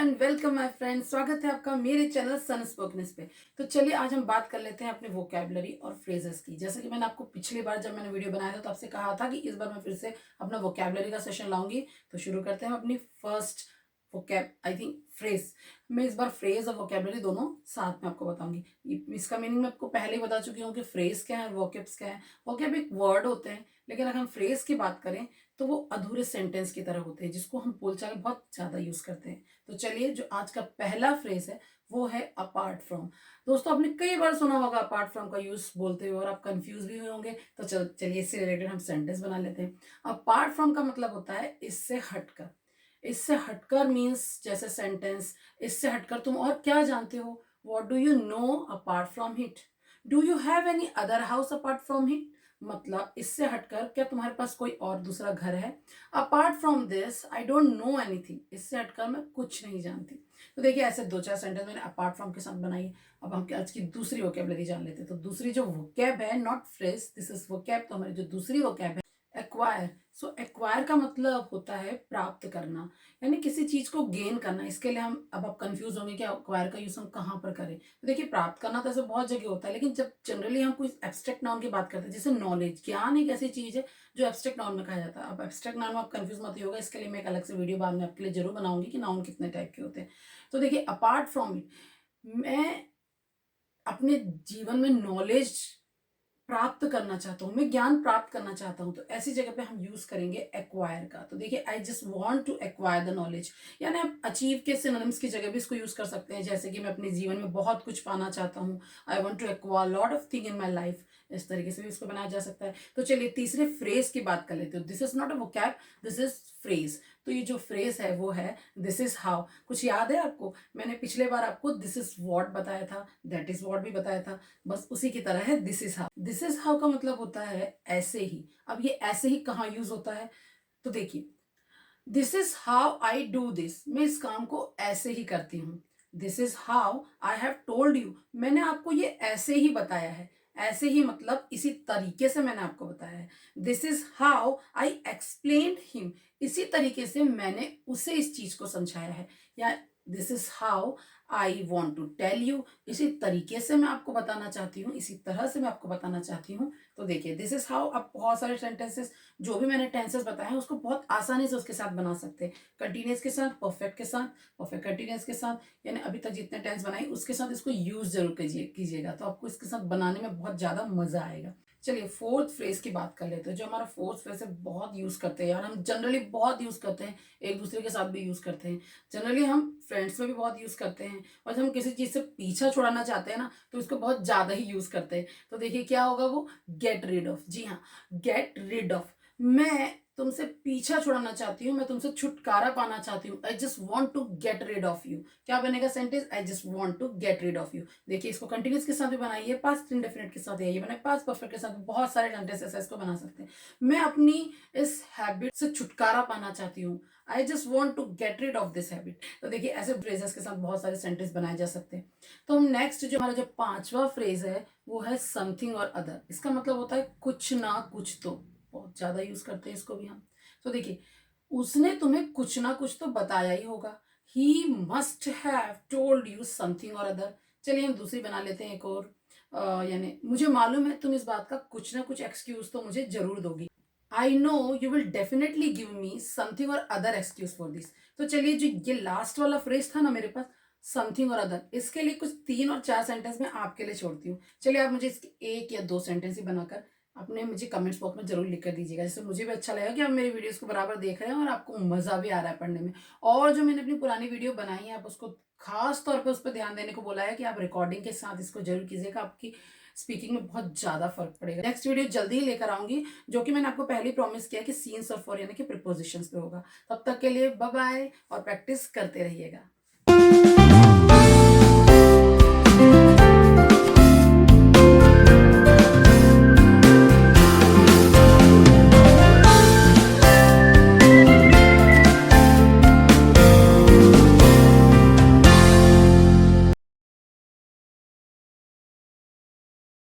And welcome my friends. स्वागत है आपका मेरे चैनल सन स्पोकनेस पे। तो चलिए आज हम बात कर लेते हैं अपने वोकैबुलरी और फ्रेजेस की। जैसे कि मैंने आपको पिछली बार जब मैंने वीडियो बनाया था तो आपसे कहा था कि इस बार मैं फिर से अपना वोकैबुलरी का सेशन लाऊंगी। तो शुरू करते हैं अपनी first vocab I think phrase. मैं इस बार फ्रेज और वोकैबुलरी दोनों साथ में आपको बताऊंगी। इसका मीनिंग मैं आपको पहले ही बता चुकी हूँ कि फ्रेज क्या है, वोकैब्स क्या है। वोकैब एक वर्ड होते हैं, लेकिन अगर हम फ्रेज की बात करें तो वो अधूरे सेंटेंस की तरह होते हैं जिसको हम बोलचाल में बहुत ज्यादा यूज करते हैं। तो चलिए जो आज का पहला फ्रेज है वो है अपार्ट फ्रॉम। दोस्तों आपने कई बार सुना होगा अपार्ट फ्रॉम का यूज बोलते हुए और आप कंफ्यूज भी हुए होंगे। तो चलिए इससे रिलेटेड हम सेंटेंस बना लेते हैं। अपार्ट फ्रॉम का मतलब होता है इससे हटकर। इससे हटकर मीन्स जैसे सेंटेंस, इससे हटकर तुम और क्या जानते हो। What do you know apart from hit. Do you have any other house apart from hit. मतलब इससे हटकर क्या तुम्हारे पास कोई और दूसरा घर है। Apart from this I don't know anything. इससे हटकर मैं कुछ नहीं जानती। तो देखिए ऐसे दो चार सेंटेंस मैंने अपार्ट फ्रॉम के साथ बनाई है। अब हम आज की दूसरी वोकेबलरी जान लेते हैं। तो दूसरी जो वोकैब है, not phrase, this is vocab. तो हमारी जो दूसरी वोकैब है एक्वायर। सो एक्वायर का मतलब होता है प्राप्त करना, यानी किसी चीज को गेन करना। इसके लिए हम अब आप कंफ्यूज होंगे कि एक्वायर का यूज हम कहाँ पर करें। तो देखिए प्राप्त करना तो ऐसे बहुत जगह होता है, लेकिन जब जनरली हम कोई एब्स्ट्रैक्ट नाउन की बात करते हैं, जैसे नॉलेज, ज्ञान एक ऐसी चीज है जो एब्स्ट्रैक्ट नाउन में कहा जाता है। अब एब्स्ट्रैक्ट नाउन में आप कंफ्यूज मत होगा, इसके लिए मैं एक अलग से वीडियो बाद में आपके लिए जरूर बनाऊंगी कि नाउन कितने टाइप के होते हैं। तो देखिए अपार्ट फ्रॉम इट, मैं अपने जीवन में नॉलेज प्राप्त करना चाहता हूँ, मैं ज्ञान प्राप्त करना चाहता हूँ, तो ऐसी जगह पे हम यूज करेंगे एक्वायर का। तो देखिए I just want to acquire the knowledge, यानी आप अचीव के सिनोनिम्स की जगह भी इसको यूज कर सकते हैं। जैसे कि मैं अपने जीवन में बहुत कुछ पाना चाहता हूँ, I want to acquire lot of thing in my life. इस तरीके से भी इसको बनाया जा सकता है। तो चलिए तीसरे फ्रेज की बात कर लेते हो। This is not a vocab, this is phrase. तो ये जो फ्रेज है वो है दिस इज हाउ। कुछ याद है आपको? मैंने पिछले बार आपको दिस इज वॉट बताया था, दैट इज वॉट भी बताया था, बस उसी की तरह है this is how. This is how का मतलब होता है ऐसे ही। अब ये ऐसे ही कहाँ यूज होता है? तो देखिए this is how I do this, मैं इस काम को ऐसे ही करती हूँ। This is how I have told you, मैंने आपको ये ऐसे ही बताया है। ऐसे ही मतलब इसी तरीके से मैंने आपको बताया है। This is how I explained him, इसी तरीके से मैंने उसे इस चीज को समझाया है। या this is how I want to tell you, इसी तरीके से मैं आपको बताना चाहती हूँ, इसी तरह से मैं आपको बताना चाहती हूँ। तो देखिए दिस इज हाउ, अब बहुत सारे सेंटेंसेस जो भी मैंने टेंसेस बताए हैं उसको बहुत आसानी से उसके साथ बना सकते हैं। कंटिन्यूअस के साथ, परफेक्ट के साथ, परफेक्ट कंटिन्यूअस के साथ, यानी अभी तक जितने टेंस बनाए उसके साथ इसको यूज जरूर कीजिएगा, तो आपको इसके साथ बनाने में बहुत ज्यादा मजा आएगा। चलिए फोर्थ फ्रेज की बात कर लेते हैं। जो हमारा फोर्थ फ्रेज है बहुत यूज करते हैं यार, हम जनरली बहुत यूज करते हैं, एक दूसरे के साथ भी यूज करते हैं। जनरली हम फ्रेंड्स में भी बहुत यूज करते हैं, और जब हम किसी चीज से पीछा छुड़ाना चाहते हैं ना तो इसको बहुत ज्यादा ही यूज करते हैं। तो देखिए क्या होगा वो, गेट रिड ऑफ। जी हाँ, गेट रिड ऑफ। मैं तुमसे पीछा छुड़ाना चाहती हूँ, मैं तुमसे छुटकारा पाना चाहती हूँ। I just want to get rid of you. क्या बनेगा sentence? I just want to get rid of you. देखिए इसको कंटिन्यूस के साथ भी बनाइए, पास्ट इंडेफिनिट के साथ ये बनाए, पास्ट परफेक्ट के साथ बहुत सारे सेंटेंसेस इसको बना सकते हैं। मैं अपनी इस हैबिट से छुटकारा पाना चाहती हूँ। I just want to get rid of this habit. तो देखिए ऐसे फ्रेजेस के साथ बहुत सारे सेंटेंस बनाए जा सकते हैं। तो हम नेक्स्ट जो हमारा जो पांचवा फ्रेज है वो है समथिंग और अदर। इसका मतलब होता है कुछ ना कुछ तो, बहुत ज्यादा यूज करते हैं इसको भी हम। तो देखिए उसने तुम्हें कुछ ना कुछ तो बताया ही होगा। He must have told you something और अदर। चलिए हम दूसरी बना लेते हैं एक और। यानी मुझे मालूम है तुम इस बात का कुछ ना कुछ एक्सक्यूज तो मुझे जरूर दोगी। I know you will definitely give me something और अदर एक्सक्यूज फॉर दिस। तो चलिए जो ये लास्ट वाला फ्रेज था ना मेरे पास, समथिंग और अदर, इसके लिए कुछ 3 और 4 सेंटेंस मैं आपके लिए छोड़ती हूँ। चलिए आप मुझे इसके 1 या 2 सेंटेंस ही बनाकर अपने मुझे कमेंट्स बॉक्स में जरूर लिख कर दीजिएगा, जिससे मुझे भी अच्छा लगेगा कि आप मेरी वीडियोस को बराबर देख रहे हैं और आपको मजा भी आ रहा है पढ़ने में। और जो मैंने अपनी पुरानी वीडियो बनाई है आप उसको खास तौर पर उस पर ध्यान देने को बोला है कि आप रिकॉर्डिंग के साथ इसको जरूर कीजिएगा, आपकी स्पीकिंग में बहुत ज्यादा फर्क पड़ेगा। नेक्स्ट वीडियो जल्दी ही लेकर आऊंगी, जो कि मैंने आपको पहले ही प्रॉमिस किया कि सीन्स और फॉर यानी कि प्रीपोजिशंस पे होगा। तब तक के लिए बाय बाय और प्रैक्टिस करते रहिएगा।